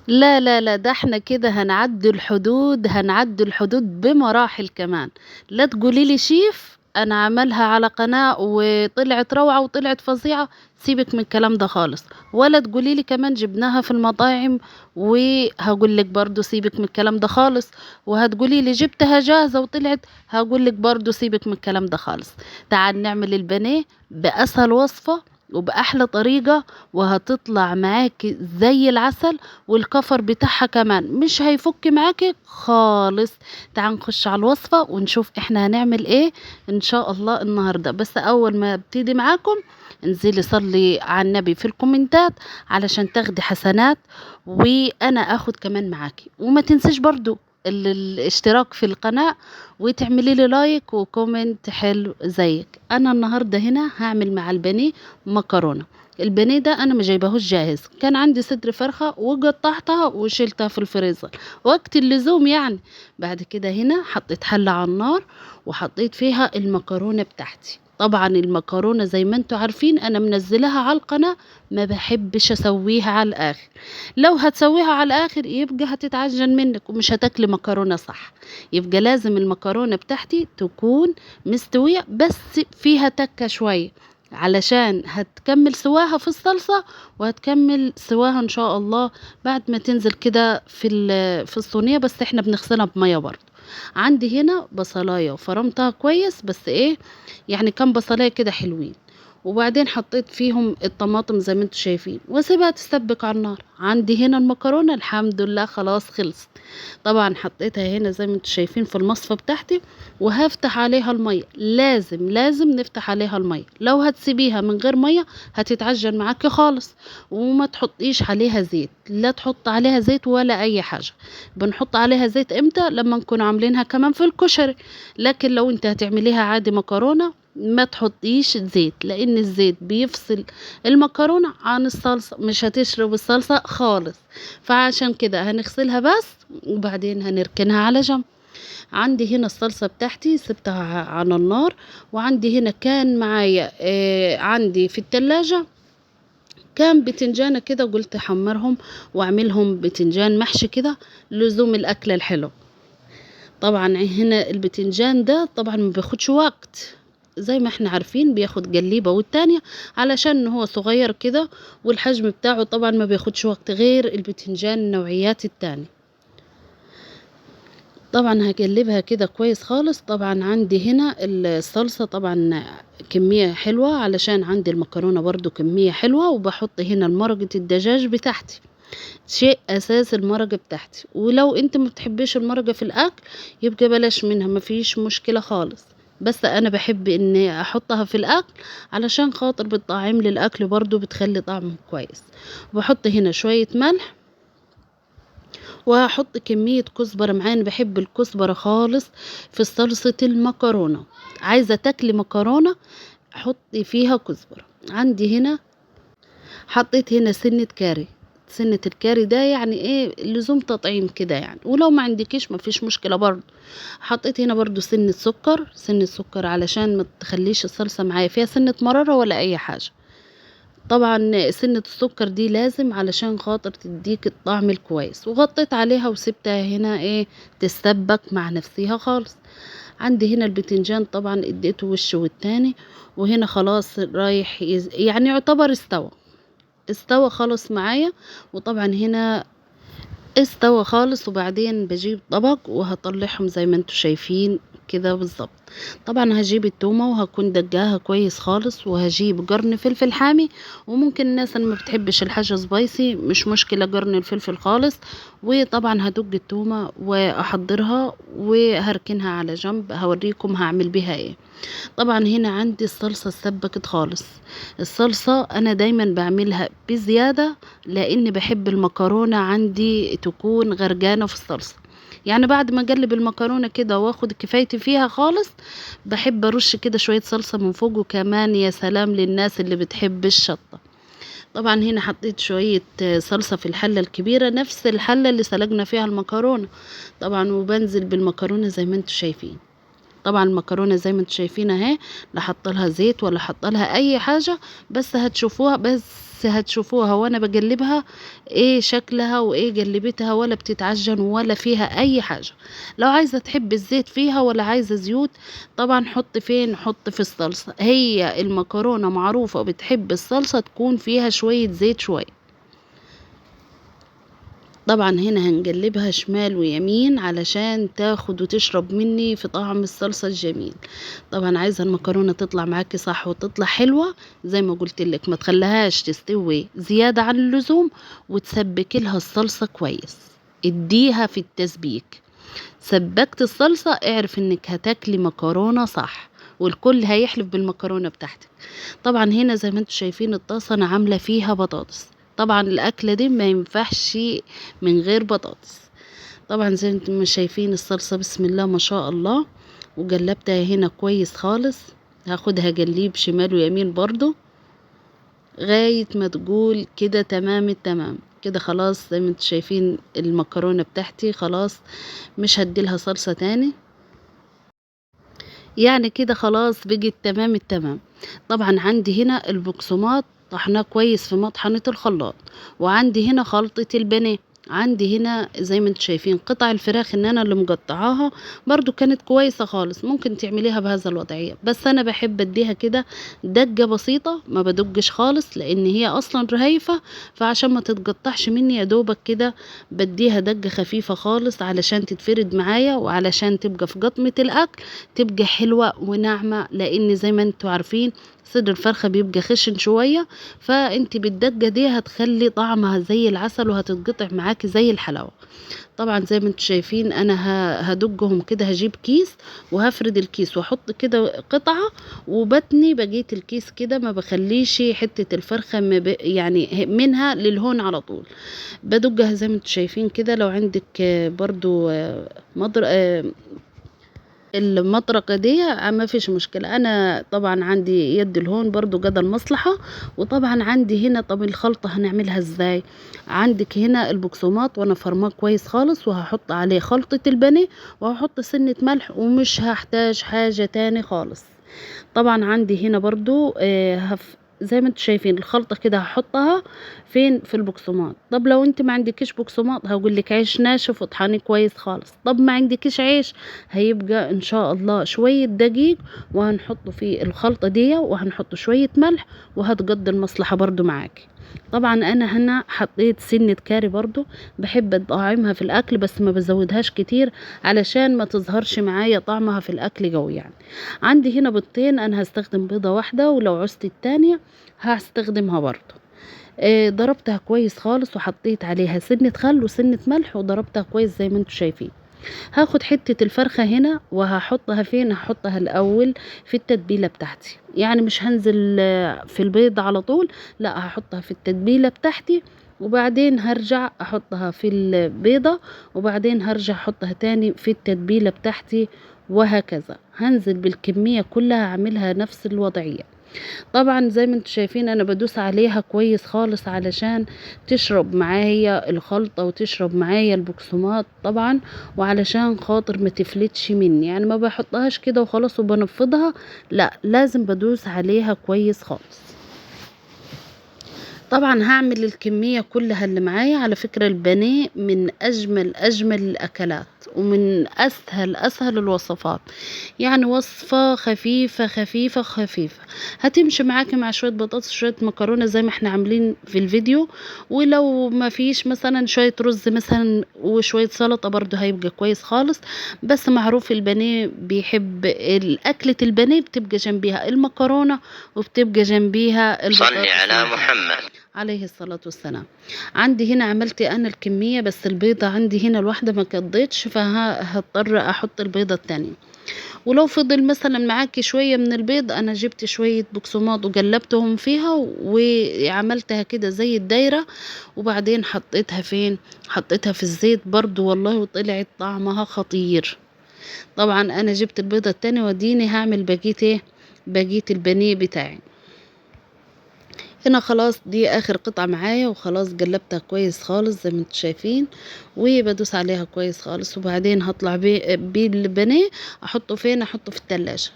لا، لا، لا، ده إحنا كده هنعدّي الحدود، هنعدّي الحدود بمراحل كمان. لا تقولي لي شيف أنا عملها على قناة وطلعت روعة وطلعت فظيعة، سيبِك من الكلام ده خالص، ولا تقولي لي كمان جبناها في المطاعم وهاقول لِك برضه سيبِك من الكلام ده خالص، وهتقولي لي جبتها جاهزة وطلعت، هاقول لِك برضه سيبِك من الكلام ده خالص. تعالي نعمل البانيه بأسهل وصفة وبأحلى طريقة، وهتطلع معاكِ زي العسل، والكفر بتاعها كمان مش هيفك معاكِ خالص. تعالي نخش على الوصفة ونشوف إحنا هنعمل إيه إن شاء الله النهارده. بس أول ما ابتدي معاكم انزلي صلي على النبي في الكومنتات علشان تاخدي حسنات، وأنا آخد كمان معاكِ. وما تنسيش برضه الاشتراك في القناة، وتعملي لي لايك وكومنت حلو زيك. أنا النهارده هنا هاعمل مع البانيه مكرونة. البانيه ده أنا ما جايباهوش جاهز، كان عندي صدر فرخة وقطعتها وشيلتها في الفريزر وقت اللزوم يعني. بعد كده هنا حطيت حلة على النار وحطيت فيها المكرونة بتاعتي. طبعا المكرونة زي ما انتوا عارفين انا منزلها على القناة، ما بحبش اسويها على الاخر. لو هتسويها على الاخر يبقى هتتعجن منك ومش هتاكلي مكرونة صح. يبقى لازم المكرونة بتاعتي تكون مستوية بس فيها تكة شوية، علشان هتكمل سواها في الصلصة، وهتكمل سواها ان شاء الله بعد ما تنزل كده في الصينية. بس احنا بنغسلها بمية برضه. عندي هنا بصلاية وفرمتها كويس، بس ايه يعني كام بصلاية كده حلوين. وبعدين حطيت فيهم الطماطم زي ما انتوا شايفين واسيبها تسبك على النار. عندي هنا المكرونة الحمد لله خلاص خلصت. طبعا حطيتها هنا زي ما انتوا شايفين في المصفى بتاعتي، وهفتح عليها المية. لازم لازم نفتح عليها المية، لو هتسيبيها من غير مية هتتعجن معاكي خالص. وما تحطيش عليها زيت، لا تحط عليها زيت ولا اي حاجة. بنحط عليها زيت امتى؟ لما نكون عاملينها كمان في الكشري. لكن لو انت هتعمليها عادي مكرونة ما تحطيش زيت، لان الزيت بيفصل المكرونة عن الصلصة، مش هتشرب الصلصة خالص. فعشان كده هنغسلها بس وبعدين هنركنها على جنب. عندي هنا الصلصة بتاعتي سبتها على النار. وعندي هنا كان معايا عندي في التلاجة كان بتنجانة كده، قلت احمرهم واعملهم بتنجان محشي كده لزوم الاكلة الحلو. طبعا هنا البتنجان ده طبعا ما بياخدش وقت، زي ما احنا عارفين بياخد جليبة والتانية، علشان هو صغير كده والحجم بتاعه طبعا ما بياخدش وقت غير البتنجان النوعيات التانية. طبعا هقلبها كده كويس خالص. طبعا عندي هنا الصلصة طبعا كمية حلوة، علشان عندي المكرونة برضو كمية حلوة. وبحط هنا مرقة الدجاج بتاعتي، شيء اساسي المرقة بتاعتي. ولو انت ما بتحبيش المرقة في الاكل يبقى بلاش منها، ما فيش مشكلة خالص. بس انا بحب اني احطها في الاكل علشان خاطر بتطعم لي الاكل برضو، بتخلي طعمه كويس. بحط هنا شوية ملح، وهحط كمية كزبرة معايا. أنا بحب الكزبرة خالص في صلصة المكرونة. عايزة تاكلي مكرونة حطي فيها كزبرة. عندي هنا حطيت هنا سنة كاري. سنة الكاري ده يعني ايه لزوم تطعيم كده يعني، ولو ما عندكيش ما فيش مشكلة برضو. حطيت هنا برضو سنة سكر، سنة سكر علشان ما تخليش الصلصة معايا فيها سنة مرارة ولا اي حاجة. طبعا سنة السكر دي لازم علشان خاطر تديك الطعم الكويس. وغطيت عليها وسبتها هنا ايه تتسبك مع نفسها خالص. عندي هنا البتنجان طبعا اديته وش والتاني، وهنا خلاص رايح يعني يعتبر استوى، استوى خالص معايا. وطبعا هنا استوى خالص. وبعدين بجيب طبق وهطلعهم زي ما انتوا شايفين كده بالظبط. طبعا هجيب التومة وهكون دجاها كويس خالص، وهجيب قرن فلفل حامي. وممكن الناس اللي ما بتحبش الحاجة سبايسي مش مشكلة قرن الفلفل خالص. وطبعا هدج التومة واحضرها وهركنها على جنب، هوريكم هعمل بيها ايه. طبعا هنا عندي الصلصة اتسبكت خالص. الصلصة انا دايما بعملها بزيادة، لاني بحب المكرونة عندي تكون غرقانة في الصلصة. يعني بعد ما اقلب المكرونة كده واخد كفايتي فيها خالص، بحب ارش كده شوية صلصة من فوق. وكمان يا سلام للناس اللي بتحب الشطة. طبعا هنا حطيت شوية صلصة في الحلة الكبيرة، نفس الحلة اللي سلقنا فيها المكرونة. طبعا وبنزل بالمكرونة زي ما انتوا شايفين. طبعا المكرونه زي ما انتم شايفين اهي، لا حط لها زيت ولا حط لها اي حاجه، بس هتشوفوها بس بس هتشوفوها وانا بقلبها ايه شكلها وايه قلبتها، ولا بتتعجن ولا فيها اي حاجة. لو عايزة تحب الزيت فيها ولا عايزة زيوت، طبعا حط فين، حط في الصلصة. هي المكرونة معروفة بتحب الصلصة تكون فيها شوية زيت شوية. طبعا هنا هنقلبها شمال ويمين علشان تاخد وتشرب مني في طعم الصلصة الجميل. طبعا عايزة المكرونة تطلع معاكي صح وتطلع حلوة، زي ما قلت لك ما تخليهاش تستوي زيادة عن اللزوم، وتسبك لها الصلصة كويس. اديها في التسبيك. سبكت الصلصة اعرف انك هتاكلي مكرونة صح، والكل هيحلف بالمكرونة بتاعتك. طبعا هنا زي ما انتم شايفين الطاسة انا عاملة فيها بطاطس. طبعا الاكلة دي ما ينفعش من غير بطاطس. طبعا زي ما انتم شايفين الصلصة بسم الله ما شاء الله، وقلبتها هنا كويس خالص. هاخدها جليب شمال ويمين برضو غاية ما تقول كده تمام التمام. كده خلاص زي ما انتم شايفين المكرونة بتاعتي خلاص، مش هديلها صلصة تاني. يعني كده خلاص بقت تمام التمام. طبعا عندي هنا البقسماط طحناه كويس في مطحنة الخلاط، وعندي هنا خلطة البانيه. عندي هنا زي ما انتم شايفين قطع الفراخ ان انا اللي مقطعاها برضو كانت كويسة خالص. ممكن تعمليها بهذا الوضعية، بس انا بحب اديها كده دقة بسيطة، ما بدقش خالص لان هي اصلا رهيفة. فعشان ما تتقطعش مني يا دوبك كده بديها دقة خفيفة خالص علشان تتفرد معايا، وعلشان تبقى في قطمة الاكل تبقى حلوة وناعمة. لان زي ما انتوا عارفين صدر الفرخة بيبقى خشن شوية، فانت بالدقة دي هتخلي طعمها زي العسل وهتتقطع معاكي زي الحلاوة. طبعا زي ما انتوا شايفين انا هدجهم كده، هجيب كيس وهفرد الكيس واحط كده قطعة، وبتني بقية الكيس كده ما بخليش حتة الفرخة يعني منها للهون على طول. بدجها زي ما انتوا شايفين كده. لو عندك برضو المطرقة دي ما فيش مشكلة. انا طبعا عندي يد الهون برضو قدر المصلحة. وطبعا عندي هنا، طب الخلطة هنعملها ازاي؟ عندك هنا البقسماط وانا فرماه كويس خالص، وهحط عليه خلطة البانيه، وهحط سنة ملح، ومش هحتاج حاجة تاني خالص. طبعا عندي هنا برضو زي ما انتوا شايفين الخلطة كده هحطها فين، في البقسماط. طب لو انت ما عندكيش بقسماط هقول لك عيش ناشف وطحنيه كويس خالص. طب ما عندكيش عيش، هيبقى ان شاء الله شوية دقيق وهنحطه في الخلطة دي، وهنحط شوية ملح، وهتقضي المصلحة برضو معاكي. طبعا انا هنا حطيت سنة كاري برضو، بحب اطعمها في الاكل بس ما بزودهاش كتير علشان ما تظهرش معايا طعمها في الاكل قوي يعني. عندي هنا بيضتين، انا هستخدم بيضة واحدة، ولو عوزت التانية هستخدمها برضو. ضربتها كويس خالص، وحطيت عليها سنة خل وسنة ملح، وضربتها كويس زي ما انتوا شايفين. هاخد حتة الفرخة هنا وهحطها فين، هحطها الاول في التتبيلة بتاعتي. يعني مش هنزل في البيض على طول، لا هحطها في التتبيلة بتاعتي، وبعدين هرجع احطها في البيضة، وبعدين هرجع احطها تاني في التتبيلة بتاعتي، وهكذا هنزل بالكمية كلها اعملها نفس الوضعية. طبعا زي ما انتوا شايفين انا بدوس عليها كويس خالص علشان تشرب معايا الخلطة وتشرب معايا البقسماط طبعا، وعلشان خاطر ما تفلتش مني. يعني ما بحطهاش كده وخلاص وبنفضها، لا لازم بدوس عليها كويس خالص. طبعا هعمل الكمية كلها اللي معايا. على فكرة البانيه من أجمل الأكلات، ومن أسهل الوصفات. يعني وصفة خفيفة خفيفة خفيفة، هتمشي معاكي مع شوية بطاطس شوية مكرونة زي ما احنا عاملين في الفيديو. ولو ما فيش مثلا شوية رز مثلا وشوية سلطة برضو هيبقى كويس خالص. بس معروف البانيه بيحب الأكلة، البانيه بتبقى جنبيها المكرونة، وبتبقى جنبيها البطاطس. صلي على محمد عليه الصلاة والسلام. عندي هنا عملت انا الكمية، بس البيضة عندي هنا الواحدة ما قضيتش، فهضطر احط البيضة التانية. ولو فضل مثلا معاكي شوية من البيض، انا جبت شوية بقسماط وقلبتهم فيها وعملتها كده زي الدايرة، وبعدين حطيتها فين، حطيتها في الزيت برضو والله، وطلعت طعمها خطير. طبعا انا جبت البيضة التانية، وديني هعمل بقية البانيه بتاعي. هنا خلاص دي اخر قطعة معايا، وخلاص قلبتها كويس خالص زي ما انتم شايفين، وبدوس عليها كويس خالص. وبعدين هطلع بالبانيه احطه فين، احطه في التلاجة.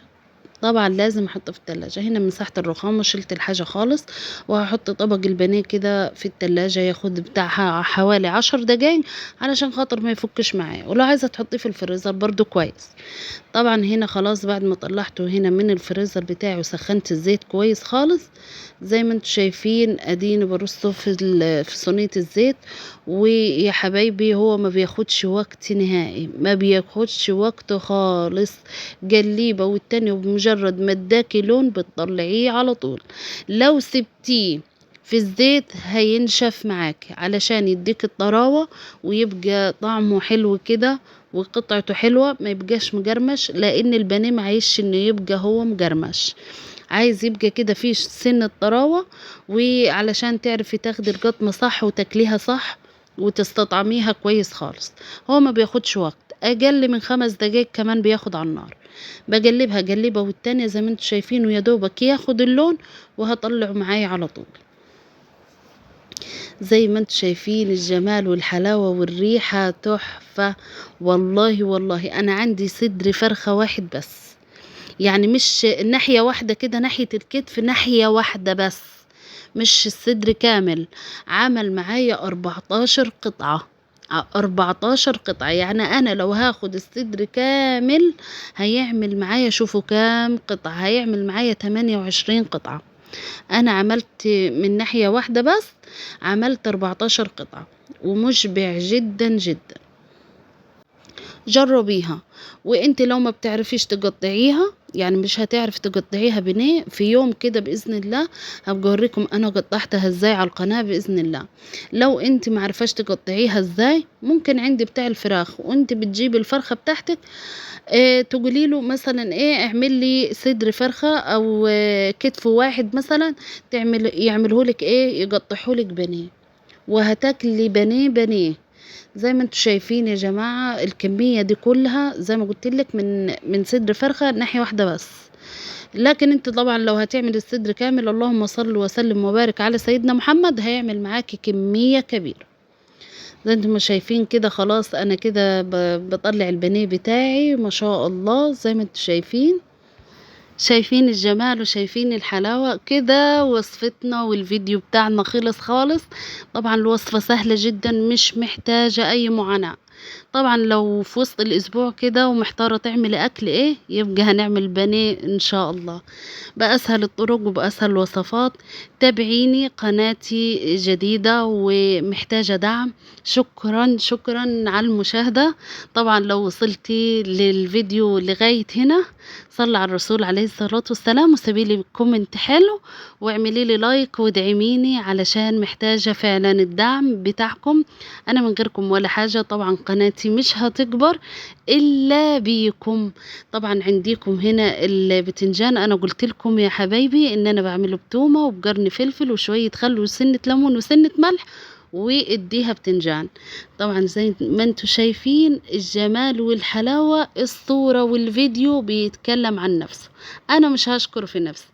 طبعًا لازم أحطه في التلاجة. هنا مسحت الرخام وشِلت الحاجة خالص، وهاحط طبق البانيه كده في التلاجة ياخد بتاع حوالي 10 دقايق علشان خاطر ما يفُكِّش معايا، ولو عايزة تحطيه في الفريزر برضه كويس. طبعًا هنا خلاص بعد ما طلّعته هنا من الفريزر بتاعي وسخّنت الزيت كويس خالص، زي ما أنتم شايفين أديني بارُصّه في صينية الزيت. ويا حبايبي هو ما بياخدش وقت نهائي، ما بياخدش وقت خالص، جليبة والتانية وبمجرد ما اداكِ لون بتطلّعيه على طول. لو سِبتيه في الزيت هينشف معاكِ علشان يدّيكِ الطراوة ويبقى طعمه حلو كده وقطعته حلوة، ما يبقاش مجرمش، لإن البانيه ما عايزش إنه يبقى هو مجرمش، عايز يبقى كده فيه سِنّة طراوة، وعلشان تعرفي تاخدي القطمة صح وتاكليها صح وتستطعميها كويس خالص. هو ما بياخدش وقت، أقل من 5 دقايق كمان بياخد على النار. باقلّبها قلّبة والتانية زي ما أنتم شايفين ويا دوبك ياخد اللون وهاطلّعه معايا على طول. زي ما أنتم شايفين الجمال والحلاوة والريحة تحفة. والله، والله أنا عندي صدر فرخة واحد بس، يعني مش ناحية واحدة كده ناحية الكتف، ناحية واحدة بس، مش الصدر كامل. عمل معايا 14 قطعة، 14 قطعة، يعني أنا لو هاخد الصدر كامل هيعمل معايا شوفوا كام قطعة، هيعمل معايا 28 قطعة. أنا عملت من ناحية واحدة بس، عملت 14 قطعة، ومُشبع جدًا، جدًا. جرّبيها. وأنتِ لو ما بتعرفيش تقطّعيها، يعني مش هتعرفي تقطّعيها بانيه، في يوم كده بإذن الله هابقى أورّيكم أنا قطّعتها إزاي على القناة بإذن الله. لو أنتِ ما عارفاش تقطّعيها إزاي، ممكن عند بتاع الفراخ وأنتِ بتجيبي الفرخة بتاعتِك تقولي له مثلًا إيه اعمل لي صدر فرخة أو كتف واحد مثلًا، يعمله لِك إيه، يقطّعه لِك بانيه، وهتاكلي بانيه، بانيه. زي ما أنتم شايفين يا جماعة الكمية دي كلها زي ما قُلت لِك من صدر فرخة ناحية واحدة بس. لكن أنتِ طبعًا لو هتعملي الصدر كامل اللهم صل وسلم وبارك على سيدنا محمد، هيعمل معاكِ كمية كبيرة. زي أنتم ما شايفين كده خلاص أنا كده باطلّع البانيه بتاعي ما شاء الله زي ما أنتم شايفين. شايفين الجمال وشايفين الحلاوة، كده وصفتنا والفيديو بتاعنا خلص خالص. طبعًا الوصفة سهلة جدًا مش محتاجة أي معاناة. طبعًا لو في وسط الأسبوع كده ومحتارة تعملي أكل إيه، يبقى هنعمل بانيه إن شاء الله، بأسهل الطرق وبأسهل الوصفات. تابعيني قناتي جديدة ومحتاجة دعم. شكرًا، شكرًا على المشاهدة. طبعًا لو وصلتِ للفيديو لغاية هنا صلّي على الرسول عليه الصلاة والسلام وسيبي لي comment حلو واعملي لي like وادعميني علشان محتاجة فعلًا الدعم بتاعكم. أنا من غيركم ولا حاجة، طبعًا قناتي مش هتكبر إلا بيكم. طبعًا عنديكم هنا البتنجان أنا قُلت لكم يا حبايبي إن أنا باعمله بتومة وبقرن فلفل وشوية خل وسِنّة ليمون وسِنّة ملح وادّيها بتنجان. طبعًا زي ما أنتم شايفين الجمال والحلاوة، الصورة والفيديو بيتكلم عن نفسه. أنا مش هاشكر في نفسي.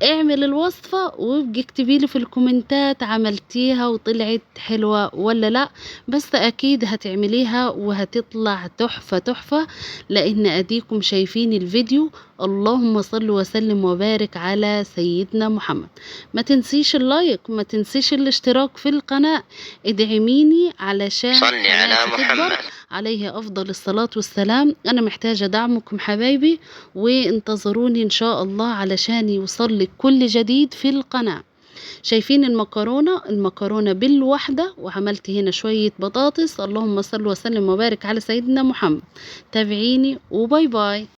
اعملي الوصفة وابقي اكتبي لي في الكومنتات عملتيها وطلعت حلوة والّا لأ، بس أكيد هتعمليها وهتطلع تحفة، تحفة، لإن أديكم شايفين الفيديو. اللهم صل وسلم وبارك على سيدنا محمد. ما تنسيش اللايك، ما تنسيش الاشتراك في القناة، ادعميني علشان صل على قناتي تكبر. محمد. عليه أفضل الصلاة والسلام. أنا محتاجة دعمكم حبايبي، وانتظروني إن شاء الله علشان يوصل لِك كل جديد في القناة. شايفين المكرونة بالواحدة، وعملت هنا شوية بطاطس. اللهم صل وسلم وبارك على سيدنا محمد. تابعيني وباي باي.